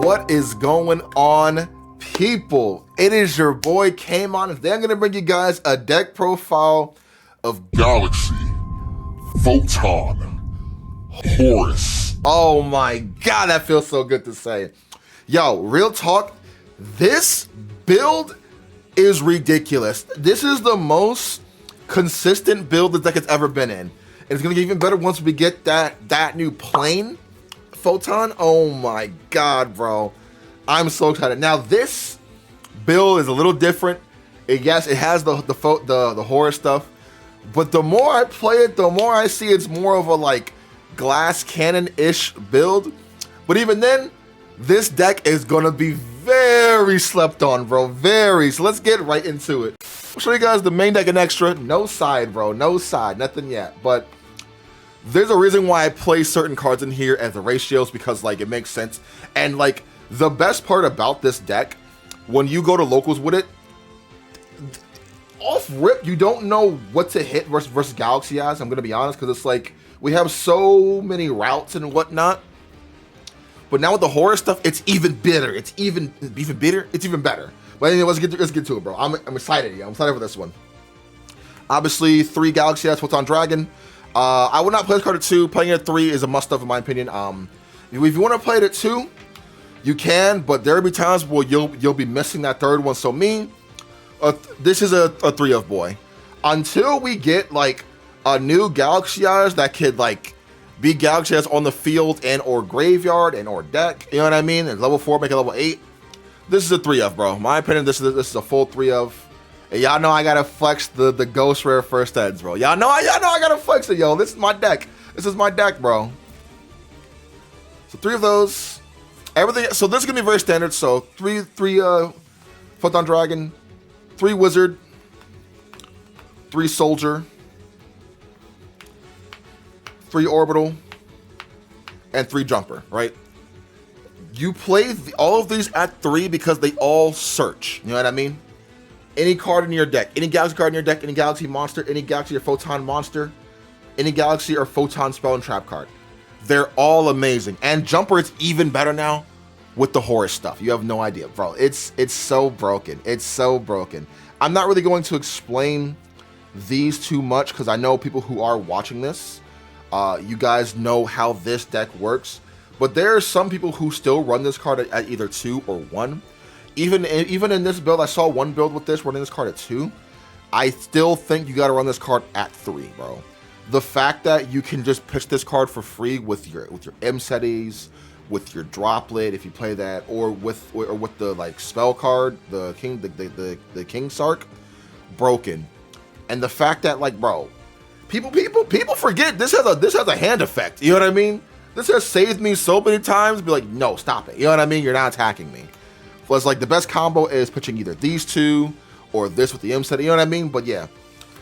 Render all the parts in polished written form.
What is going on, people? It is your boy Kamon, and today I'm going to bring you guys a deck profile of Galaxy, Photon, Horus. Oh my god, that feels so good to say. Yo, real talk, this build is ridiculous. This is the most consistent build the deck has ever been in. And it's going to get even better once we get that new plane Photon. Oh my god, bro. I'm so excited. Now, this build is a little different. Yes, it has the horror stuff. But the more I play it, the more I see it's more of a like glass cannon-ish build. But even then, this deck is gonna be very slept on, bro. Very. So let's get right into it. I'll show you guys the main deck and extra. No side, bro. No side. Nothing yet. But there's a reason why I play certain cards in here as the ratios, because like it makes sense. And like the best part about this deck, when you go to locals with it, off rip, you don't know what to hit versus Galaxy as. I'm gonna be honest, because it's like we have so many routes and whatnot. But now with the horror stuff, it's even bitter. It's even bitter. It's even better. But anyway, let's get to it, bro. I'm excited. Yeah, I'm excited for this one. Obviously, 3 Galaxy as Photon Dragon. I would not play this card at 2. Playing it at 3 is a must-have in my opinion. If you want to play it at 2, you can, but there'll be times where you'll be missing that third one. So this is a 3 of boy. Until we get like a new Galaxy Eyes that could like be Galaxy Eyes on the field and or graveyard and or deck, you know what I mean? And level 4, make it level 8. This is a 3 of, bro. My opinion, this is a full 3 of. And y'all know I gotta flex the ghost rare first heads, bro. Y'all know I gotta flex it, yo. This is my deck. This is my deck, bro. So 3 of those. Everything. So this is gonna be very standard. So three Photon Dragon, 3 Wizard, 3 Soldier, 3 Orbital, and 3 Jumper. Right. You play all of these at 3 because they all search. You know what I mean? Any card in your deck, any Galaxy card in your deck, any Galaxy monster, any Galaxy or Photon monster, any Galaxy or Photon spell and trap card. They're all amazing. And Jumper, it's even better now with the Horus stuff. You have no idea, bro. It's so broken. It's so broken. I'm not really going to explain these too much because I know people who are watching this, you guys know how this deck works. But there are some people who still run this card at either 2 or 1. Even in this build, I saw one build with this running this card at 2. I still think you got to run this card at 3, bro. The fact that you can just pitch this card for free with your M settings, with your droplet if you play that, or with the like spell card, the King Sark, broken. And the fact that like, bro, people forget this has a hand effect. You know what I mean? This has saved me so many times. Be like, no, stop it. You know what I mean? You're not attacking me. Was like the best combo is pitching either these 2 or this with the M set, you know what I mean? But yeah,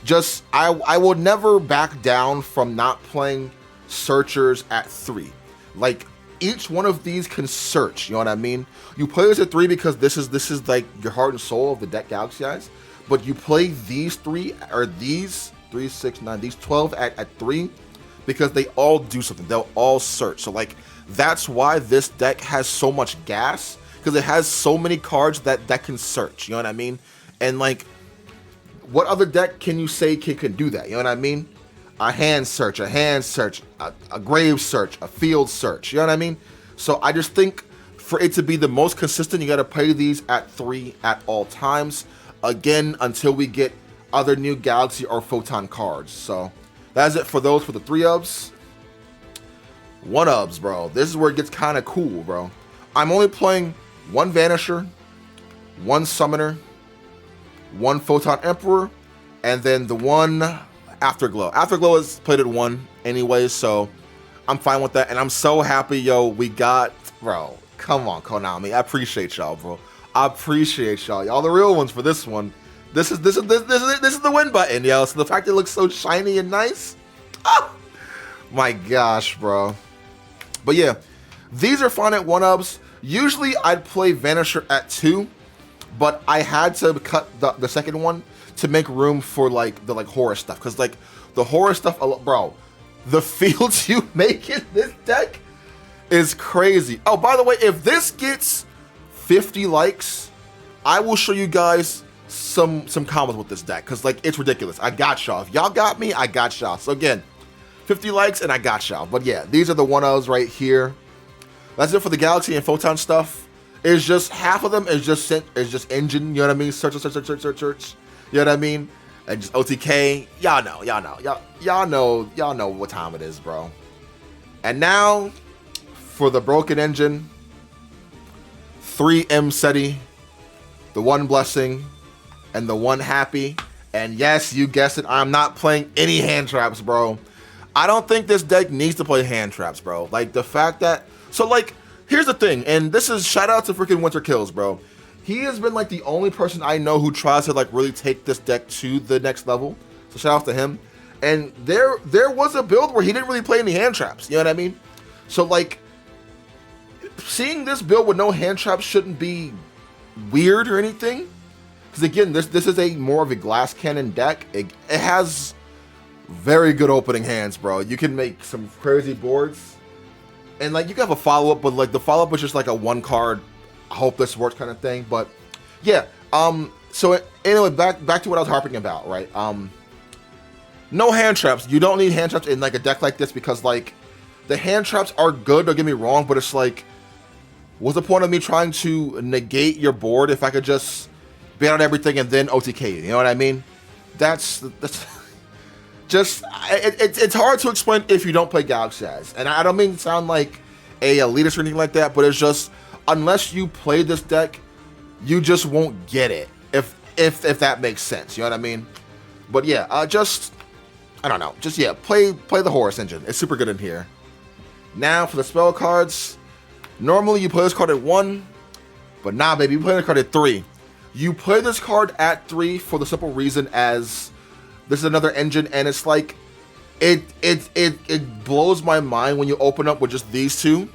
just I will never back down from not playing searchers at 3. Like each one of these can search, you know what I mean? You play this at 3 because this is like your heart and soul of the deck Galaxy Eyes. But you play these 3 or these 3, 6, 9, these 12 at 3 because they all do something. They'll all search. So like that's why this deck has so much gas. Because it has so many cards that can search, you know what I mean? And like, what other deck can you say can do that? You know what I mean? A hand search, a grave search, a field search, you know what I mean? So I just think for it to be the most consistent, you got to play these at 3 at all times. Again, until we get other new Galaxy or Photon cards. So that's it for those for the 3 ofs. 1 ofs, bro. This is where it gets kind of cool, bro. I'm only playing 1 Vanisher, 1 Summoner, 1 Photon Emperor, and then the 1 Afterglow. Afterglow is played at 1 anyway, so I'm fine with that. And I'm so happy, yo, we got, bro, come on, Konami. I appreciate y'all, bro. I appreciate y'all. Y'all the real ones for this one. This is the win button, yo. So the fact it looks so shiny and nice. Oh, my gosh, bro. But yeah, these are fun at 1 ofs. Usually I'd play Vanisher at 2, but I had to cut the second one to make room for like the horror stuff. Because like the horror stuff, bro, the fields you make in this deck is crazy. Oh, by the way, if this gets 50 likes, I will show you guys some combos with this deck, because like it's ridiculous. I got y'all. If y'all got me, I got y'all. So again, 50 likes and I got y'all. But yeah, these are the 1-ofs right here. That's it for the Galaxy and Photon stuff. It's just half of them is just engine, you know what I mean? Search. You know what I mean? And just OTK. Y'all know what time it is, bro. And now for the broken engine, 3 M SETI, the 1 blessing, and the 1 happy. And yes, you guessed it, I'm not playing any hand traps, bro. I don't think this deck needs to play hand traps, bro. Like the fact that, so like, here's the thing, and this is shout out to freaking Winter Kills, bro. He has been like the only person I know who tries to like really take this deck to the next level. So shout out to him. And there was a build where he didn't really play any hand traps. You know what I mean? So like, seeing this build with no hand traps shouldn't be weird or anything. Because again, this is a more of a glass cannon deck. It has very good opening hands, bro. You can make some crazy boards. And like you can have a follow-up, but like the follow-up is just like a 1 card, I hope this works kind of thing. But yeah, so anyway, back to what I was harping about, right? No hand traps. You don't need hand traps in like a deck like this, because like the hand traps are good, don't get me wrong, but it's like, what's the point of me trying to negate your board if I could just ban out everything and then OTK you? You know what I mean? That's just, it's hard to explain if you don't play Galaxy Eyes. And I don't mean to sound like a elitist or anything like that, but it's just, unless you play this deck, you just won't get it. If that makes sense, you know what I mean? But yeah, I don't know. Just yeah, play the Horus engine. It's super good in here. Now for the spell cards. Normally you play this card at 1, but nah, baby, you play the card at 3. You play this card at 3 for the simple reason as this is another engine, and it's like it blows my mind when you open up with just these 2.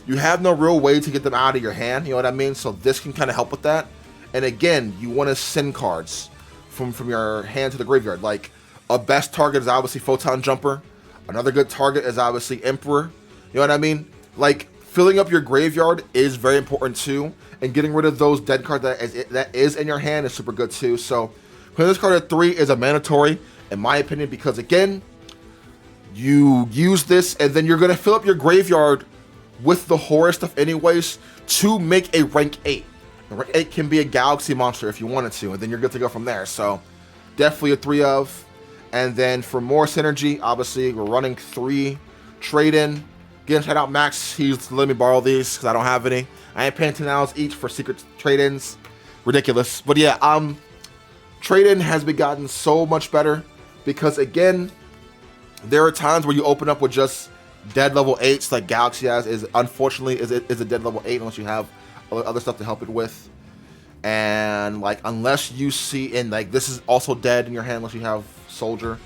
You have no real way to get them out of your hand, you know what I mean? So this can kind of help with that. And again, you want to send cards from your hand to the graveyard. Like a best target is obviously Photon Jumper. Another good target is obviously Emperor. You know what I mean? Like filling up your graveyard is very important too, and getting rid of those dead cards that is in your hand is super good too. So playing this card at 3 is a mandatory, in my opinion, because again, you use this and then you're gonna fill up your graveyard with the Horus stuff anyways to make a rank 8. Rank 8 can be a Galaxy monster if you wanted to, and then you're good to go from there. So definitely a 3 of. And then for more synergy, obviously we're running 3 trade-in. Again, shout out Max, he's letting me borrow these because I don't have any. I ain't paying $10 each for secret trade-ins. Ridiculous. But yeah, trade-in has been gotten so much better because again, there are times where you open up with just dead level 8s like Galaxy has is unfortunately is a dead level 8 unless you have other stuff to help it with. And like unless you see, and like this is also dead in your hand unless you have Soldier.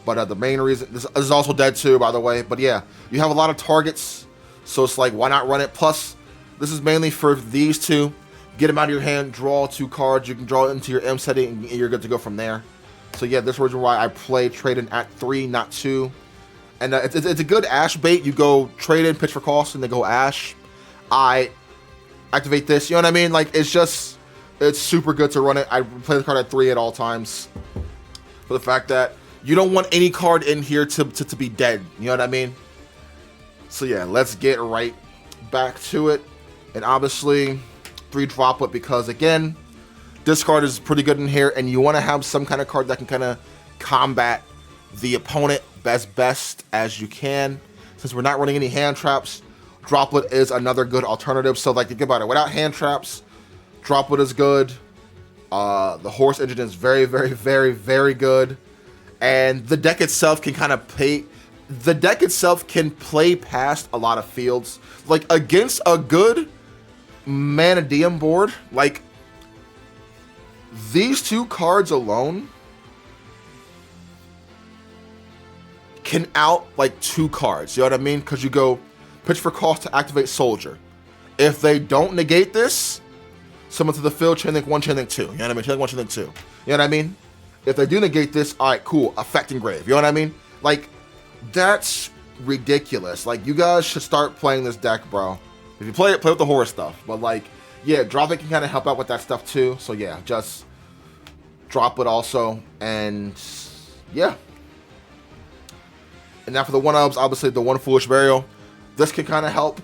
But the main reason, this is also dead too, by the way. But yeah, you have a lot of targets, so it's like, why not run it? Plus, this is mainly for these 2. Get them out of your hand, draw 2 cards. You can draw it into your M setting, and you're good to go from there. So yeah, this is the reason why I play trade-in at 3, not 2. And it's a good Ash bait. You go trade-in, pitch for cost, and then go Ash. I activate this, you know what I mean? Like, it's super good to run it. I play the card at 3 at all times. For the fact that you don't want any card in here to be dead. You know what I mean? So yeah, let's get right back to it. And obviously, 3 droplet because again, this card is pretty good in here, and you want to have some kind of card that can kind of combat the opponent best as you can. Since we're not running any hand traps, droplet is another good alternative. So like, think about it. Without hand traps, droplet is good. The Horus engine is very good. And the deck itself can kind of play. The deck itself can play past a lot of fields. Like against a good Manadium board, like these 2 cards alone can out like 2 cards. You know what I mean? Because you go pitch for cost to activate Soldier. If they don't negate this, summon to the field, chain link 1, chain link 2. You know what I mean? Chain link 1, chain link 2. You know what I mean? If they do negate this, all right, cool. Effect Engrave. You know what I mean? Like, that's ridiculous. Like, you guys should start playing this deck, bro. If you play it, play with the Horus stuff. But, like, yeah, drop it can kind of help out with that stuff, too. So, yeah, just drop it also. And, yeah. And now for the 1-ubs, obviously, the 1 Foolish Burial. This can kind of help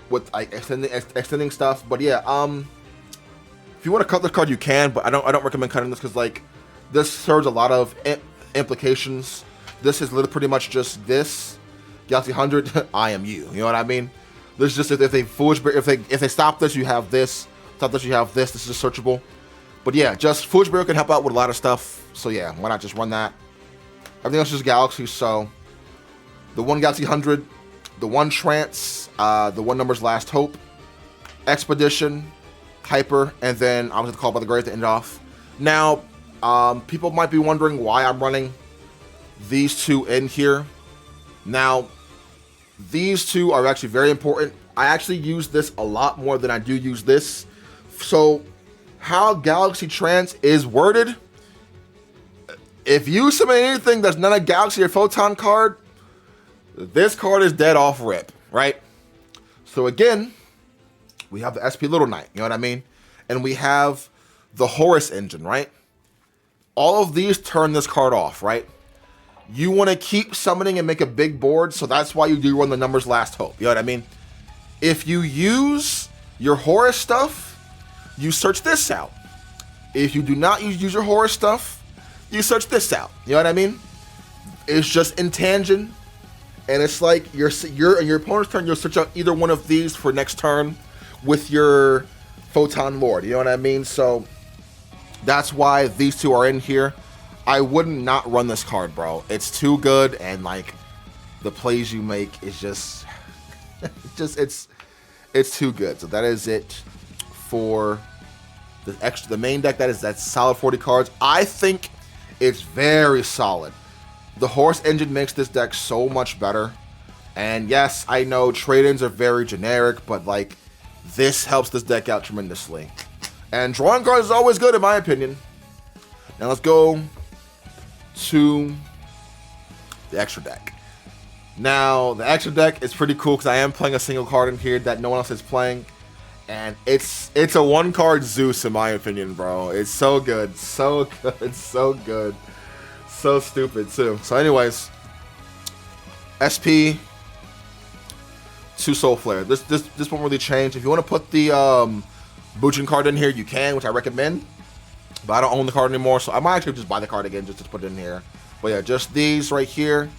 with, like, extending stuff. But, yeah, if you want to cut this card, you can. But I don't recommend cutting this because, like, this serves a lot of implications. This is literally pretty much just this. Galaxy 100, I am you. You know what I mean? This is just if they stop this, you have this. Stop this, you have this. This is searchable. But yeah, just Foolish Burial can help out with a lot of stuff. So yeah, why not just run that? Everything else is Galaxy. So the 1 Galaxy 100, the 1 Trance, the 1 Numbers Last Hope, Expedition, Hyper, and then I'm going to call by the grave to end it off. Now, people might be wondering why I'm running these 2 in here. Now, these 2 are actually very important. I actually use this a lot more than I do use this. So, how Galaxy Trance is worded, if you summon anything that's not a Galaxy or Photon card, this card is dead off rip, right? So again, we have the SP Little Knight, you know what I mean? And we have the Horus engine, right? All of these turn this card off, right? You want to keep summoning and make a big board, so that's why you do run the Numbers Last Hope. You know what I mean? If you use your Horus stuff, you search this out. If you do not use your Horus stuff, you search this out. You know what I mean? It's just in tangent, and it's like your opponent's turn, you'll search out either one of these for next turn with your Photon Lord. You know what I mean? So that's why these 2 are in here. I wouldn't not run this card, bro. It's too good, and like the plays you make is just, it's too good. So that is it for the main deck. That's solid 40 cards. I think it's very solid. The Horus engine makes this deck so much better. And yes, I know trade-ins are very generic, but like this helps this deck out tremendously. And drawing cards is always good in my opinion. Now let's go to the extra deck. Now, the extra deck is pretty cool because I am playing a single card in here that no one else is playing. And it's a 1-card Zeus in my opinion, bro. It's so good. So good. So good. So stupid, too. So anyways, SP, 2 Soul Flare. This won't really change. If you want to put the Bujin card in here, you can, which I recommend. But I don't own the card anymore, so I might actually just buy the card again just to put it in here. But yeah, just these right here.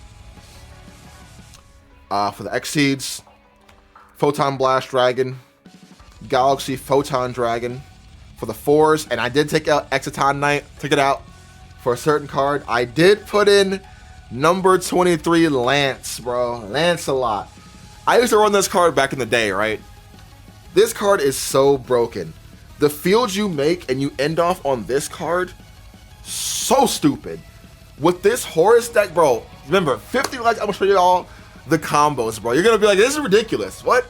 For the Exceeds, Photon Blast Dragon, Galaxy Photon Dragon. For the 4s, and I did take out Exciton Knight, took it out for a certain card. I did put in number 23 Lance, bro. Lance-a-lot. I used to run this card back in the day, right? This card is so broken. The fields you make and you end off on this card, so stupid. With this Horus deck, bro, remember, 50 likes, I'm going to show you all the combos, bro. You're going to be like, this is ridiculous. What?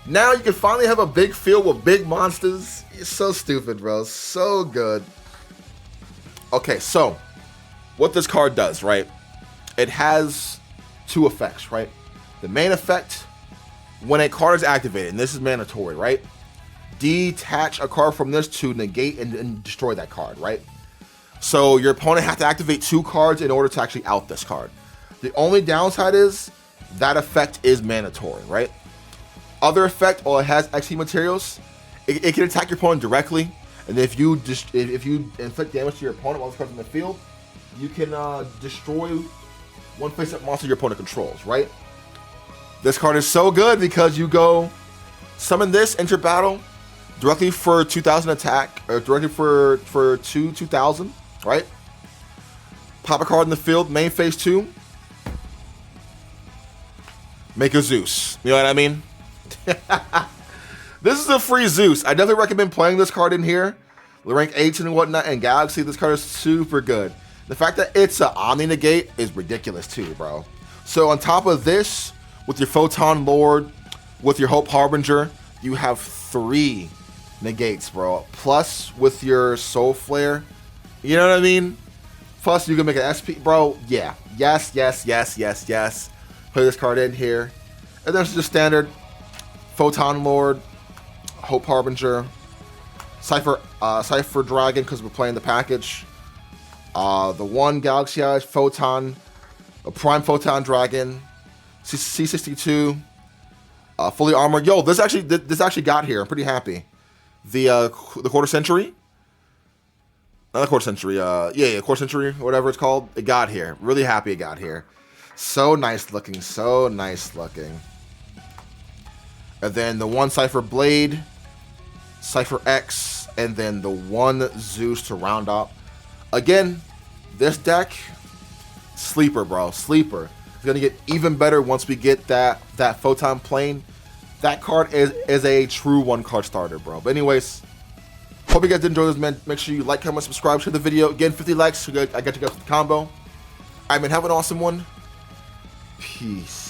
Now you can finally have a big field with big monsters. It's so stupid, bro. So good. Okay, so what this card does, right? It has 2 effects, right? The main effect, when a card is activated, and this is mandatory, right? Detach a card from this to negate and destroy that card, right? So your opponent has to activate 2 cards in order to actually out this card. The only downside is that effect is mandatory, right? Other effect, while it has XP materials, it can attack your opponent directly, and if you inflict damage to your opponent while this card's in the field, you can destroy 1 face-up monster your opponent controls, right? This card is so good because you go summon this, enter battle, directly for 2,000 attack, or directly for 2,000, right? Pop a card in the field, main phase 2, make a Zeus. You know what I mean? This is a free Zeus. I definitely recommend playing this card in here. The rank 18 and whatnot, and Galaxy, this card is super good. The fact that it's an Omni Negate is ridiculous too, bro. So on top of this, with your Photon Lord, with your Hope Harbinger, you have 3 negates, bro. Plus, with your Soul Flare, you know what I mean? Plus, you can make an SP, bro. Yeah. Yes. Play this card in here. And there's just standard Photon Lord, Hope Harbinger, Cypher Dragon because we're playing the package. The one Galaxy Eyes Photon, a Prime Photon Dragon, C62, fully armored. Yo, this actually got here. I'm pretty happy. The quarter century. Not the quarter century. Yeah, quarter century, whatever it's called. It got here. Really happy it got here. So nice looking. So nice looking. And then the one Cypher Blade, Cypher X, and then the one Zeus to round up. Again, this deck, sleeper, bro. Sleeper. It's going to get even better once we get that Photon plane. That card is a true one-card starter, bro. But anyways, hope you guys did enjoy this, man. Make sure you like, comment, subscribe, share the video. Again, 50 likes. I got you guys with the combo. All right, man. Have an awesome one. Peace.